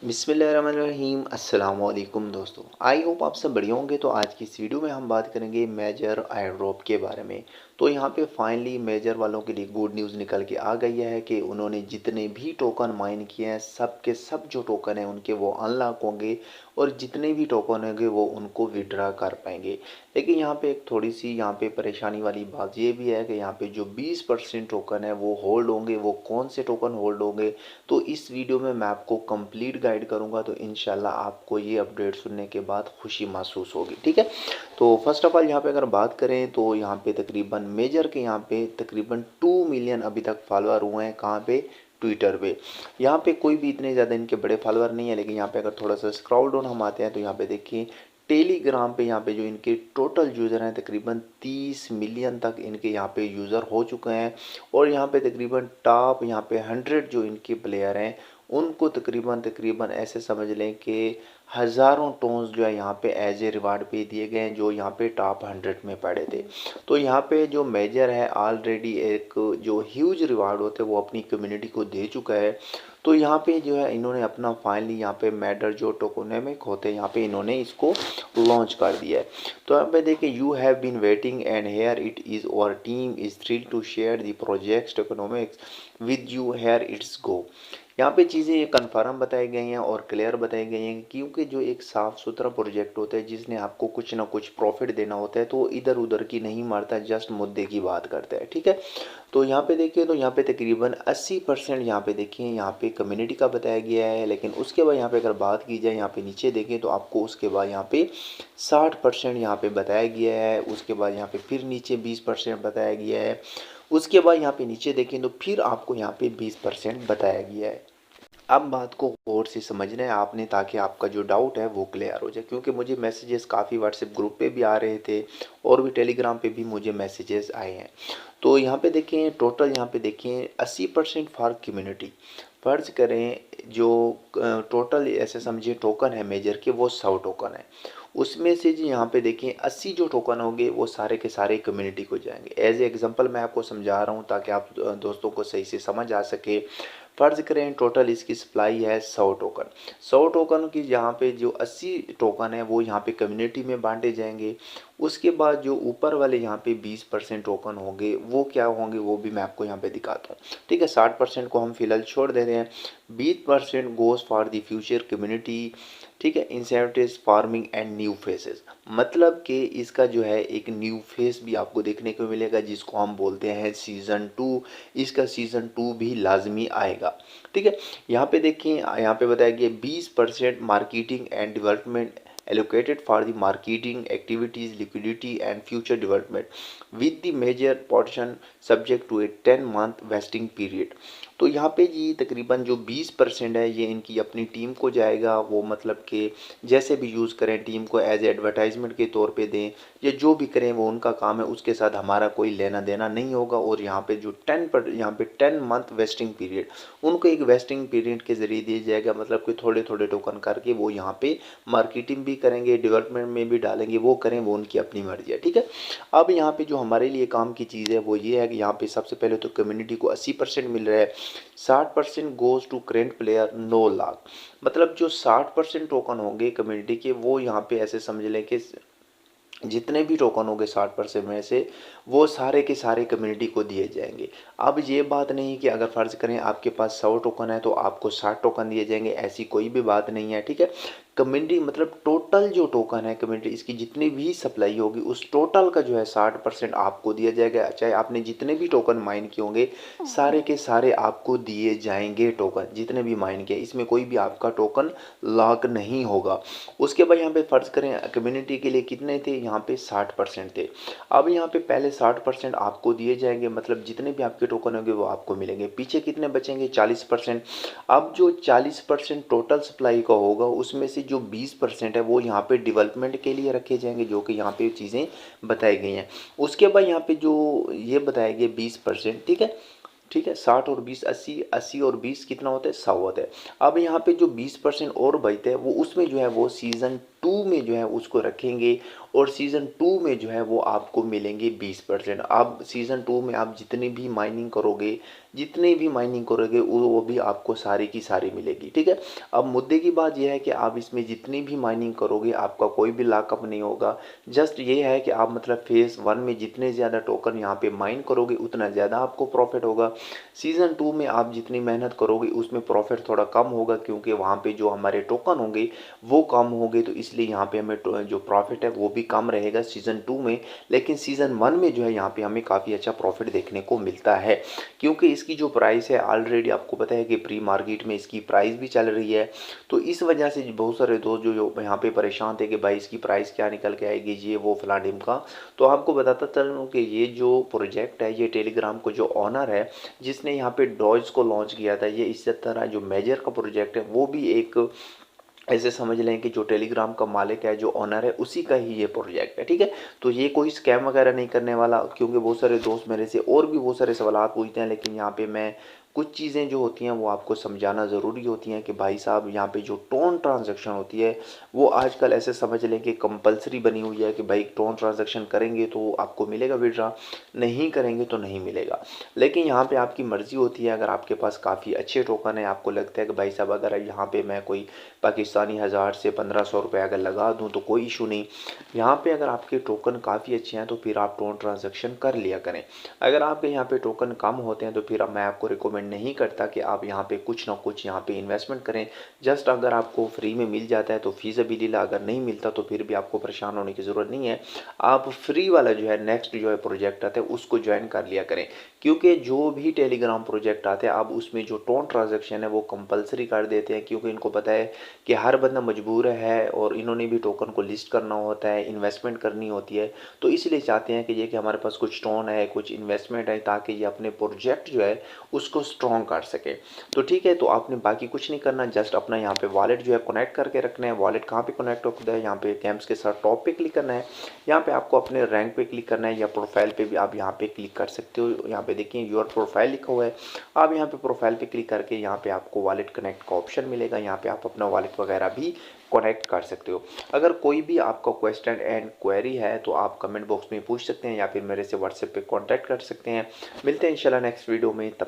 बिस्मिल्लाहिर्रहमानिर्रहीम अस्सलाम वालेकुम दोस्तों। आई होप आप सब बढ़िया होंगे। तो आज की इस वीडियो में हम बात करेंगे मेजर एयर ड्रॉप के बारे में। तो यहाँ पे फाइनली मेजर वालों के लिए गुड न्यूज़ निकल के आ गई है कि उन्होंने जितने भी टोकन माइन किए हैं सब के सब जो टोकन हैं उनके वो अनलॉक होंगे और जितने भी टोकन होंगे वो उनको विड्रा कर पाएंगे। लेकिन यहाँ पे एक थोड़ी सी यहाँ पे परेशानी वाली बात ये भी है कि यहाँ पे जो 20% टोकन है वो होल्ड होंगे। वो कौन से टोकन होल्ड होंगे तो इस वीडियो में मैं आपको कंप्लीट गाइड करूंगा। तो इंशाल्लाह आपको ये अपडेट सुनने के बाद खुशी महसूस होगी, ठीक है। तो फर्स्ट ऑफ ऑल यहाँ पे अगर बात करें तो यहाँ पे तकरीबन मेजर के यहाँ पे तकरीबन 2 मिलियन अभी तक फॉलोअर हुए हैं। कहाँ पे? ट्विटर पे। यहाँ पे कोई भी इतने ज़्यादा इनके बड़े फॉलोअर नहीं है। लेकिन यहाँ पे अगर थोड़ा सा स्क्रॉल डाउन हम आते हैं तो यहाँ पे देखिए टेलीग्राम पे यहाँ पे जो इनके टोटल यूज़र हैं तकरीबन 30 मिलियन तक इनके यहाँ पे यूज़र हो चुके हैं। और यहाँ पे तकरीबन टॉप यहाँ पे 100 जो इनके प्लेयर हैं उनको तकरीबन तकरीबन ऐसे समझ लें कि हज़ारों टोन्स जो है यहाँ पे एज ए रिवार्ड पे दिए गए हैं जो यहाँ पे टॉप 100 में पड़े थे। तो यहाँ पे जो मेजर है ऑलरेडी एक जो ह्यूज रिवार्ड होते हैं वो अपनी कम्युनिटी को दे चुका है। तो यहाँ पे जो है इन्होंने अपना फाइनली यहाँ पे मैटर जो टोकोनोमिक होते हैं यहाँ पे इन्होंने इसको लॉन्च कर दिया है। तो यहाँ पे देखिए you have been waiting and here it is और team is thrilled to share the projects tokenomics with you here it's go. यहाँ पे चीज़ें ये कन्फर्म बताई गई हैं और क्लियर बताई गई हैं क्योंकि जो एक साफ़ सुथरा प्रोजेक्ट होता है जिसने आपको कुछ ना कुछ प्रॉफिट देना होता है तो इधर उधर की नहीं मारता, जस्ट मुद्दे की बात करता है, ठीक है। तो यहाँ पे देखिए तो यहाँ पे तकरीबन 80% यहाँ पे देखिए यहाँ पे कम्युनिटी का बताया गया है। लेकिन उसके बाद यहाँ पे अगर बात की जाए यहाँ पे नीचे देखें तो आपको उसके बाद यहाँ पे 60% यहाँ पे बताया गया है। उसके बाद यहाँ पे फिर नीचे 20% बताया गया है। उसके बाद यहाँ पे नीचे देखें तो फिर आपको यहाँ पे 20% बताया गया है। अब बात को गौर से समझना है आपने ताकि आपका जो डाउट है वो क्लियर हो जाए क्योंकि मुझे मैसेजेस काफ़ी व्हाट्सएप ग्रुप पे भी आ रहे थे और भी टेलीग्राम पे भी मुझे मैसेजेस आए हैं। तो यहाँ पे देखें टोटल यहाँ पे देखें 80% फॉर कम्युनिटी। फर्ज करें जो टोटल ऐसे समझिए टोकन है मेजर के वो 100 टोकन है। उसमें से जी यहाँ पे देखें 80 जो टोकन होंगे वो सारे के सारे कम्युनिटी को जाएंगे। एज ए एग्जांपल मैं आपको समझा रहा हूँ ताकि आप दोस्तों को सही से समझ आ सके। फर्ज करें टोटल इसकी सप्लाई है 100 टोकन। 100 टोकन की यहाँ पे जो 80 टोकन है वो यहाँ पे कम्युनिटी में बांटे जाएंगे। उसके बाद जो ऊपर वाले यहाँ पे 20% टोकन होंगे वो क्या होंगे वो भी मैं आपको यहाँ पे दिखाता हूँ, ठीक है। 60% को हम फिलहाल छोड़ दे रहे हैं। 20% goes for the future community, ठीक है। Incentives farming and new faces, मतलब कि इसका जो है एक न्यू फेस भी आपको देखने को मिलेगा जिसको हम बोलते हैं सीज़न 2। इसका सीज़न 2 भी लाजमी आएगा, ठीक है। यहाँ पे देखिए यहाँ पे बताया गया 20% marketing and development allocated for the marketing activities, liquidity and future development with the major portion subject to a 10-month vesting period। तो यहाँ पे जी तकरीबन जो 20% है ये इनकी अपनी टीम को जाएगा। वो मतलब कि जैसे भी यूज़ करें टीम को एज एडवर्टाइजमेंट के तौर पे दें या जो भी करें वो उनका काम है, उसके साथ हमारा कोई लेना देना नहीं होगा। और यहाँ पे जो 10 मंथ वेस्टिंग पीरियड उनको एक वेस्टिंग पीरियड के ज़रिए दिया जाएगा, मतलब कि थोड़े थोड़े टोकन करके वो यहाँ पे मार्केटिंग भी करेंगे, डेवलपमेंट में भी डालेंगे, वो करें वो उनकी अपनी मर्जी है, ठीक है। अब यहाँ पे जो हमारे लिए काम की चीज़ है वो ये है कि यहाँ पे सबसे पहले तो कम्युनिटी को 80% मिल रहा है। 60% goes to current player 9 lakh, मतलब जो 60% टोकन होंगे कम्युनिटी के वो यहाँ पे ऐसे समझ लें कि जितने भी टोकन होंगे 60% में से वो सारे के सारे कम्युनिटी को दिए जाएंगे। अब ये बात नहीं कि अगर फ़र्ज़ करें आपके पास 100 टोकन है तो आपको 60 टोकन दिए जाएंगे, ऐसी कोई भी बात नहीं है, ठीक है। कम्युनिटी मतलब टोटल जो टोकन है कम्युनिटी इसकी जितनी भी सप्लाई होगी उस टोटल का जो है 60% आपको दिया जाएगा। चाहे आपने जितने भी टोकन माइन किए होंगे सारे के सारे आपको दिए जाएंगे। टोकन जितने भी माइन किए इसमें कोई भी आपका टोकन लॉक नहीं होगा। उसके बाद यहाँ पे फ़र्ज़ करें कम्युनिटी के लिए कितने थे, यहाँ पे 60% थे। अब यहाँ पे पहले 60% आपको दिए जाएंगे, मतलब जितने भी आपके टोकन होंगे वो आपको मिलेंगे। पीछे कितने बचेंगे, 40%। अब जो 40% टोटल सप्लाई का होगा उसमें से जो 20% है वो यहाँ पे डेवलपमेंट के लिए रखे जाएंगे, जो कि यहाँ पे चीज़ें बताई गई हैं। उसके बाद यहाँ पे जो ये बताया गया 20%, ठीक है, ठीक है। 60 और 20 80, 80 और 20 कितना होता है, 100 होता है। अब यहाँ पे जो 20% और बचते हैं वो उसमें जो है वो सीज़न 2 2 में जो है उसको रखेंगे और सीज़न 2 में जो है वो आपको मिलेंगे 20%। अब सीज़न 2 में आप जितनी भी माइनिंग करोगे वो भी आपको सारी की सारी मिलेगी, ठीक है। अब मुद्दे की बात यह है कि आप इसमें जितनी भी माइनिंग करोगे आपका कोई भी लॉकअप नहीं होगा। जस्ट ये है कि आप मतलब फेज़ 1 में जितने ज़्यादा टोकन यहाँ पे माइन करोगे उतना ज़्यादा आपको प्रॉफिट होगा। सीज़न 2 में आप जितनी मेहनत करोगे उसमें प्रॉफिट थोड़ा कम होगा, क्योंकि वहाँ पे जो हमारे टोकन होंगे वो कम होंगे, तो इसलिए यहाँ पे हमें जो प्रॉफिट है वो भी कम रहेगा सीज़न 2 में। लेकिन सीज़न 1 में जो है यहाँ पे हमें काफ़ी अच्छा प्रॉफिट देखने को मिलता है, क्योंकि इसकी जो प्राइस है ऑलरेडी आपको पता है कि प्री मार्केट में इसकी प्राइस भी चल रही है। तो इस वजह से बहुत सारे दोस्त जो यहाँ पे परेशान थे कि भाई इसकी प्राइस क्या निकल के आएगी, ये वो फला ढिमका। तो आपको बताता चलूँ कि ये जो प्रोजेक्ट है, ये टेलीग्राम को जो ऑनर है जिसने यहाँ पे डॉज को लॉन्च किया था, ये इस तरह जो मेजर का प्रोजेक्ट है वो भी एक ऐसे समझ लें कि जो टेलीग्राम का मालिक है, जो ओनर है, उसी का ही ये प्रोजेक्ट है, ठीक है। तो ये कोई स्कैम वगैरह नहीं करने वाला, क्योंकि बहुत सारे दोस्त मेरे से और भी बहुत सारे सवाल पूछते हैं, लेकिन यहाँ पे मैं कुछ चीज़ें जो होती हैं वो आपको समझाना ज़रूरी होती हैं कि भाई साहब यहाँ पे जो टोन ट्रांजैक्शन होती है वो आजकल ऐसे समझ लें कि कंपलसरी बनी हुई है कि भाई टोन ट्रांजैक्शन करेंगे तो आपको मिलेगा विड्रा, नहीं करेंगे तो नहीं मिलेगा। लेकिन यहाँ पे आपकी मर्ज़ी होती है, अगर आपके पास काफ़ी अच्छे टोकन है, आपको लगता है कि भाई साहब अगर यहाँ पे मैं कोई पाकिस्तानी 1000 से 1500 रुपये अगर लगा दूं तो कोई इशू नहीं। यहाँ पे अगर आपके टोकन काफ़ी अच्छे हैं तो फिर आप टोन ट्रांजैक्शन कर लिया करें। अगर आपके यहाँ पे टोकन कम होते हैं तो फिर मैं आपको रिकमेंड नहीं करता कि आप यहाँ पे कुछ ना कुछ यहाँ पे इन्वेस्टमेंट करें। जस्ट अगर आपको फ्री में मिल जाता है तो फीज़िबिलिटी, अगर नहीं मिलता तो फिर भी आपको परेशान होने की ज़रूरत नहीं है। आप फ्री वाला जो है नेक्स्ट जो है प्रोजेक्ट आता है उसको ज्वाइन कर लिया करें, क्योंकि जो भी टेलीग्राम प्रोजेक्ट आते हैं अब उसमें जो टोन ट्रांजैक्शन है वो कंपलसरी कर देते हैं, क्योंकि इनको पता है कि हर बंदा मजबूर है और इन्होंने भी टोकन को लिस्ट करना होता है, इन्वेस्टमेंट करनी होती है। तो इसलिए चाहते हैं कि ये कि हमारे पास कुछ टोन है, कुछ इन्वेस्टमेंट है, ताकि ये अपने प्रोजेक्ट जो है उसको स्ट्रॉन्ग कर सके। तो ठीक है, तो आपने बाकी कुछ नहीं करना, जस्ट अपना यहाँ पे वॉलेट जो है कनेक्ट करके रखना है। वॉलेट कहाँ पे कनेक्ट होता है, यहाँ पे गेम्स के साथ टॉप पे क्लिक करना है। यहाँ पे आपको अपने रैंक पे क्लिक करना है, या प्रोफाइल पे भी आप यहाँ पे क्लिक कर सकते हो। यहाँ पे देखिए योर प्रोफाइल लिखा हुआ है, आप यहाँ पे प्रोफाइल पे क्लिक करके यहाँ पे आपको वॉलेट कनेक्ट का ऑप्शन मिलेगा। यहाँ पे आप अपना वॉलेट वगैरह भी कनेक्ट कर सकते हो। अगर कोई भी आपका क्वेश्चन एंड क्वेरी है तो आप कमेंट बॉक्स में पूछ सकते हैं, या फिर मेरे से व्हाट्सएप पे कांटेक्ट कर सकते हैं। मिलते हैं इंशाल्लाह नेक्स्ट वीडियो में। तब